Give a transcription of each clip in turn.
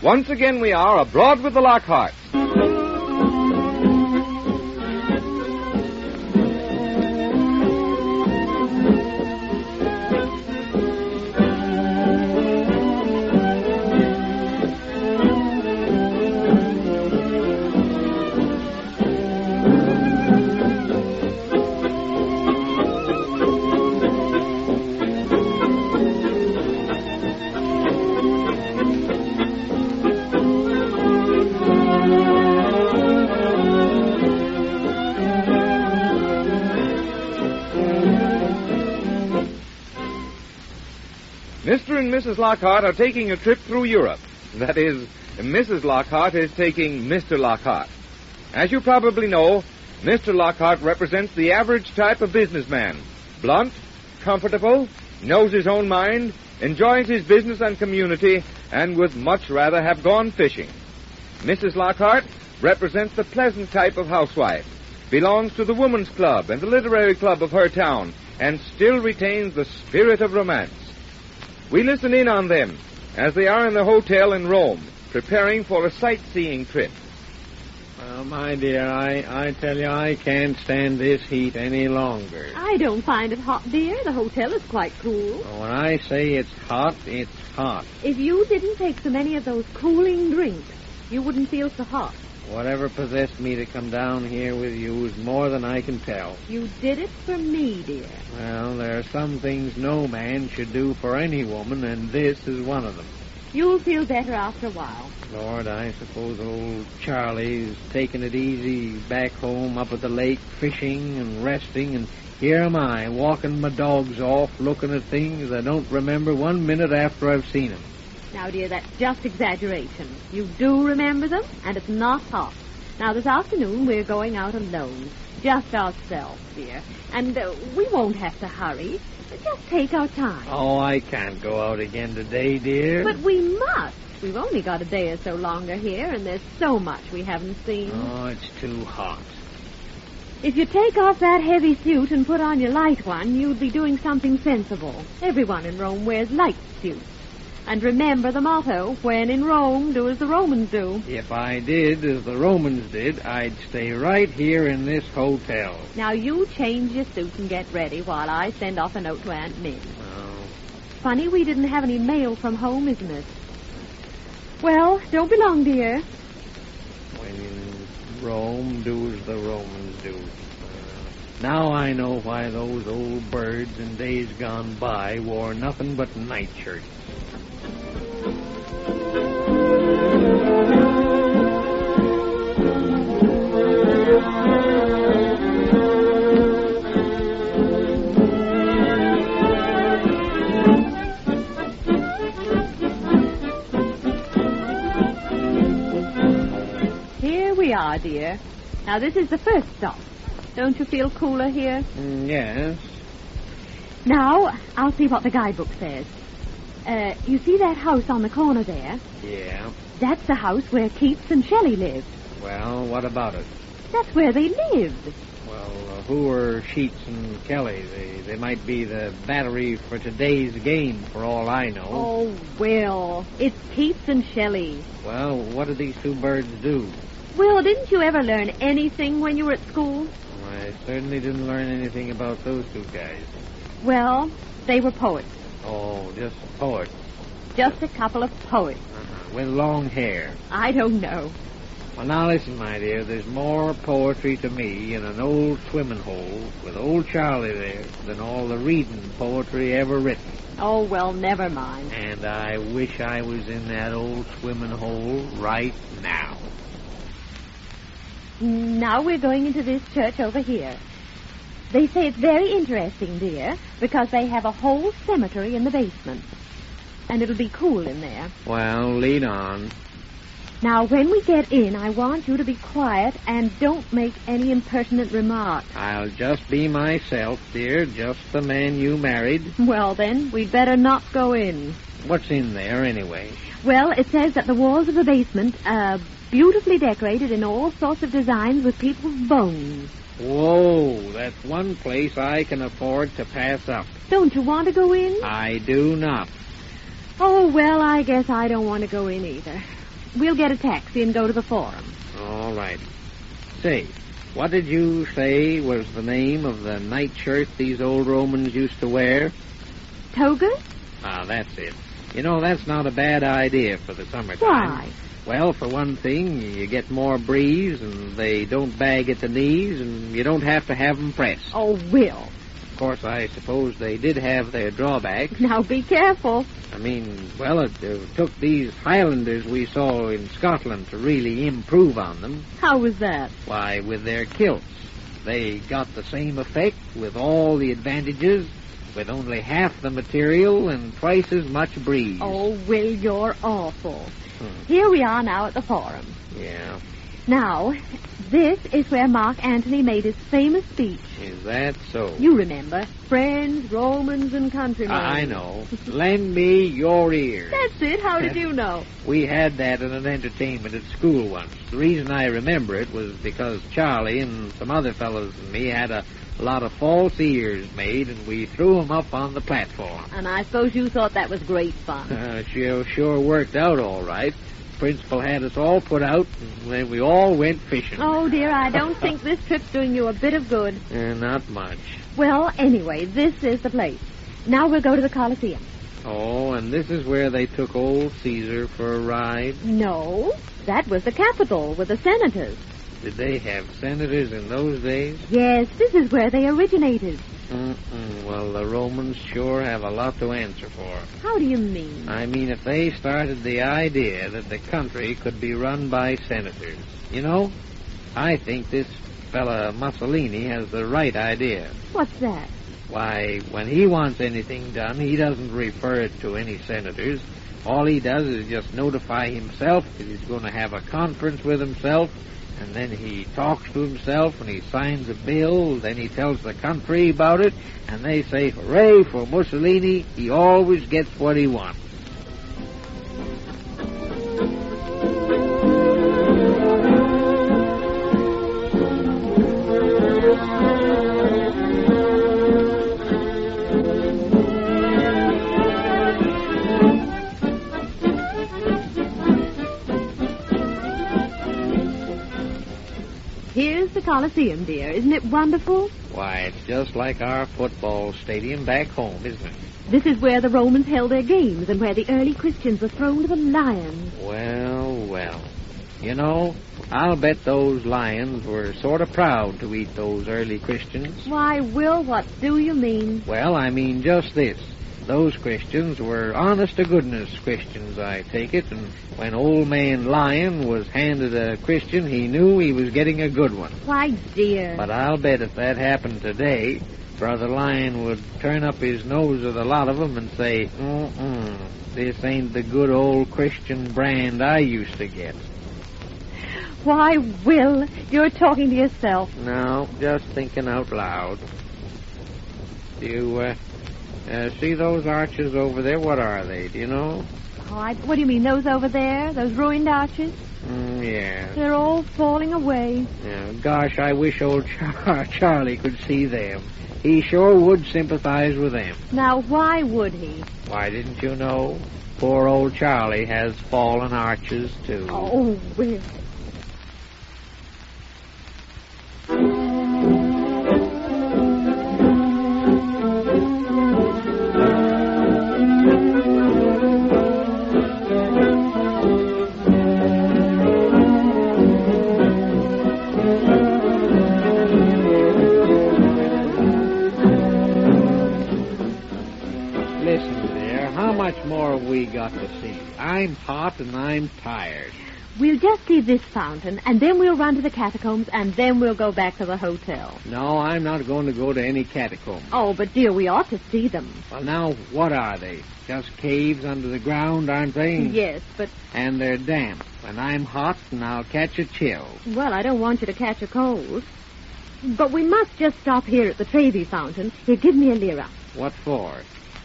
Once again we are abroad with the Lockharts. Mr. and Mrs. Lockhart are taking a trip through Europe. That is, Mrs. Lockhart is taking Mr. Lockhart. As you probably know, Mr. Lockhart represents the average type of businessman. Blunt, comfortable, knows his own mind, enjoys his business and community, and would much rather have gone fishing. Mrs. Lockhart represents the pleasant type of housewife, belongs to the woman's club and the literary club of her town, and still retains the spirit of romance. We listen in on them as they are in the hotel in Rome, preparing for a sightseeing trip. Well, my dear, I tell you, I can't stand this heat any longer. I don't find it hot, dear. The hotel is quite cool. When I say it's hot, it's hot. If you didn't take so many of those cooling drinks, you wouldn't feel so hot. Whatever possessed me to come down here with you is more than I can tell. You did it for me, dear. Well, there are some things no man should do for any woman, and this is one of them. You'll feel better after a while. Lord, I suppose old Charlie's taking it easy back home up at the lake, fishing and resting, and here am I, walking my dogs off, looking at things I don't remember 1 minute after I've seen them. Now, dear, that's just exaggeration. You do remember them, and it's not hot. Now, this afternoon, we're going out alone. Just ourselves, dear. And we won't have to hurry. Just take our time. Oh, I can't go out again today, dear. But we must. We've only got a day or so longer here, and there's so much we haven't seen. Oh, it's too hot. If you take off that heavy suit and put on your light one, you'd be doing something sensible. Everyone in Rome wears light suits. And remember the motto, when in Rome, do as the Romans do. If I did as the Romans did, I'd stay right here in this hotel. Now, you change your suit and get ready while I send off a note to Aunt Min. Oh. Funny we didn't have any mail from home, isn't it? Well, don't be long, dear. When in Rome, do as the Romans do. Now I know why those old birds in days gone by wore nothing but nightshirts. Here we are, dear. Now, this is the first stop. Don't you feel cooler here? Yes. Now, I'll see what the guidebook says. You see that house on the corner there? Yeah. That's the house where Keats and Shelley lived. Well, what about it? That's where they lived. Well, who are Sheets and Kelly? They might be the battery for today's game, for all I know. Oh, well, it's Keats and Shelley. Well, what did these two birds do? Well, didn't you ever learn anything when you were at school? I certainly didn't learn anything about those two guys. Well, they were poets. Oh, just poets. Just a couple of poets. With long hair. I don't know. Well, now listen, my dear. There's more poetry to me in an old swimming hole with old Charlie there than all the reading poetry ever written. Oh, well, never mind. And I wish I was in that old swimming hole right now. Now we're going into this church over here. They say it's very interesting, dear, because they have a whole cemetery in the basement. And it'll be cool in there. Well, lead on. Now, when we get in, I want you to be quiet and don't make any impertinent remarks. I'll just be myself, dear, just the man you married. Well, then, we'd better not go in. What's in there, anyway? Well, it says that the walls of the basement are beautifully decorated in all sorts of designs with people's bones. Whoa, that's one place I can afford to pass up. Don't you want to go in? I do not. Oh, well, I guess I don't want to go in either. We'll get a taxi and go to the Forum. All right. Say, what did you say was the name of the nightshirt these old Romans used to wear? Togas? Ah, that's it. You know, that's not a bad idea for the summertime. Why? Well, for one thing, you get more breeze, and they don't bag at the knees, and you don't have to have them pressed. Oh, Will. Of course, I suppose they did have their drawbacks. Now be careful. I mean, well, it took these Highlanders we saw in Scotland to really improve on them. How was that? Why, with their kilts. They got the same effect with all the advantages, with only half the material and twice as much breeze. Oh, Will, you're awful. Here we are now at the Forum. Yeah. Now, this is where Mark Antony made his famous speech. Is that so? You remember. Friends, Romans, and countrymen. I know. Lend me your ears. That's it. How did you know? We had that in an entertainment at school once. The reason I remember it was because Charlie and some other fellows and me had a lot of false ears made, and we threw them up on the platform. And I suppose you thought that was great fun. Sure worked out all right. Principal had us all put out, and then we all went fishing. Oh, dear, I don't think this trip's doing you a bit of good. Not much. Well, anyway, this is the place. Now we'll go to the Colosseum. Oh, and this is where they took old Caesar for a ride? No, that was the Capitol with the senators. Did they have senators in those days? Yes, this is where they originated. Well, the Romans sure have a lot to answer for. How do you mean? I mean, if they started the idea that the country could be run by senators. You know, I think this fella Mussolini has the right idea. What's that? Why, when he wants anything done, he doesn't refer it to any senators. All he does is just notify himself that he's going to have a conference with himself, and then he talks to himself and he signs a bill, then he tells the country about it, and they say, hooray for Mussolini, he always gets what he wants. Here's the Colosseum, dear. Isn't it wonderful? Why, it's just like our football stadium back home, isn't it? This is where the Romans held their games and where the early Christians were thrown to the lions. Well. You know, I'll bet those lions were sort of proud to eat those early Christians. Why, Will, what do you mean? Well, I mean just this. Those Christians were honest-to-goodness Christians, I take it, and when old man Lion was handed a Christian, he knew he was getting a good one. Why, dear. But I'll bet if that happened today, Brother Lion would turn up his nose at a lot of them and say, this ain't the good old Christian brand I used to get. Why, Will, you're talking to yourself. No, just thinking out loud. Do you, see those arches over there? What are they? Do you know? Oh, what do you mean, those over there? Those ruined arches? Yeah. They're all falling away. Yeah. Gosh, I wish old Charlie could see them. He sure would sympathize with them. Now, why would he? Why, didn't you know? Poor old Charlie has fallen arches, too. Oh, Will. More we got to see. I'm hot and I'm tired. We'll just see this fountain, and then we'll run to the catacombs, and then we'll go back to the hotel. No, I'm not going to go to any catacombs. Oh, but dear, we ought to see them. Well, now, what are they? Just caves under the ground, aren't they? Yes, but... And they're damp, and I'm hot, and I'll catch a chill. Well, I don't want you to catch a cold. But we must just stop here at the Trevi fountain. Here, give me a lira. What for?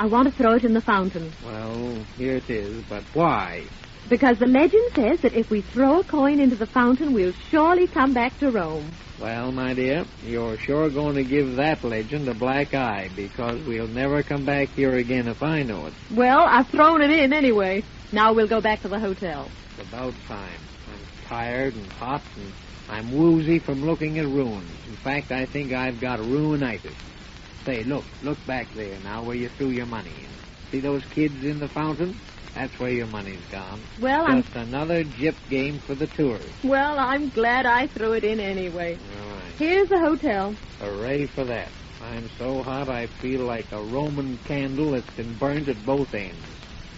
I want to throw it in the fountain. Well, here it is, but why? Because the legend says that if we throw a coin into the fountain, we'll surely come back to Rome. Well, my dear, you're sure going to give that legend a black eye, because we'll never come back here again if I know it. Well, I've thrown it in anyway. Now we'll go back to the hotel. It's about time. I'm tired and hot, and I'm woozy from looking at ruins. In fact, I think I've got ruinitis. Say, look back there now where you threw your money in. See those kids in the fountain? That's where your money's gone. Well, Just another gyp game for the tourists. Well, I'm glad I threw it in anyway. All right. Here's the hotel. Hooray for that. I'm so hot I feel like a Roman candle that's been burnt at both ends.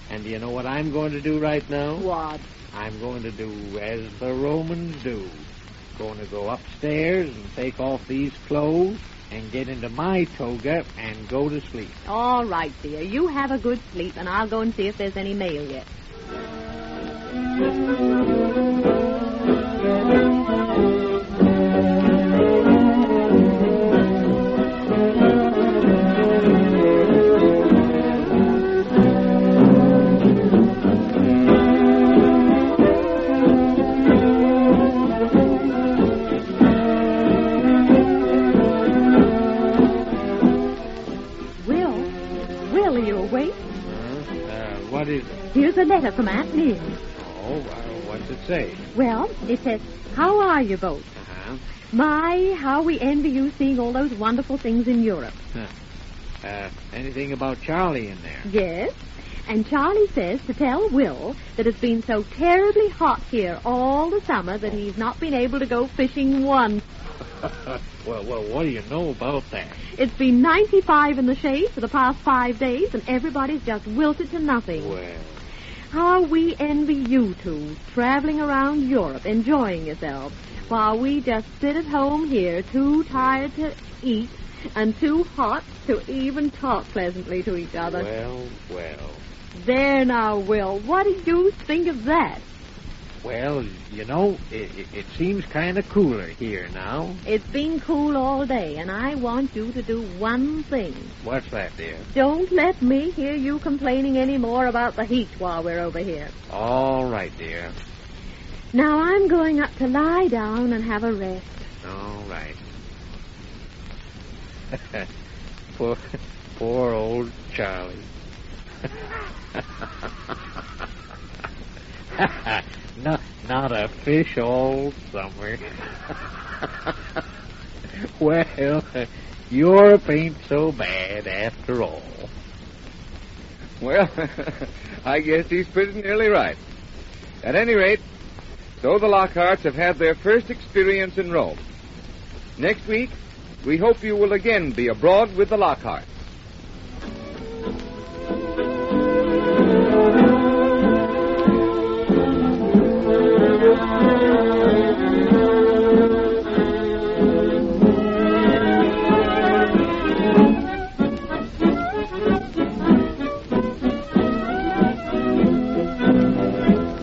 And you know what I'm going to do right now? What? I'm going to do as the Romans do. Going to go upstairs and take off these clothes and get into my toga and go to sleep. All right, dear. You have a good sleep, and I'll go and see if there's any mail yet. What is it? Here's a letter from Aunt Liz. Oh, what's it say? Well, it says, how are you both? Uh-huh. My, how we envy you seeing all those wonderful things in Europe. Anything about Charlie in there? Yes. And Charlie says to tell Will that it's been so terribly hot here all the summer that he's not been able to go fishing once. Well, what do you know about that? It's been 95 in the shade for the past 5 days, and everybody's just wilted to nothing. Well, how we envy you two, traveling around Europe, enjoying yourselves, while we just sit at home here, too tired to eat and too hot to even talk pleasantly to each other. Well. There now, Will, what do you think of that? Well, you know, it seems kind of cooler here now. It's been cool all day, and I want you to do one thing. What's that, dear? Don't let me hear you complaining any more about the heat while we're over here. All right, dear. Now I'm going up to lie down and have a rest. All right. Poor old Charlie. Not a fish all summer. Well, Europe ain't so bad after all. Well, I guess he's pretty nearly right. At any rate, so the Lockharts have had their first experience in Rome. Next week, we hope you will again be abroad with the Lockharts.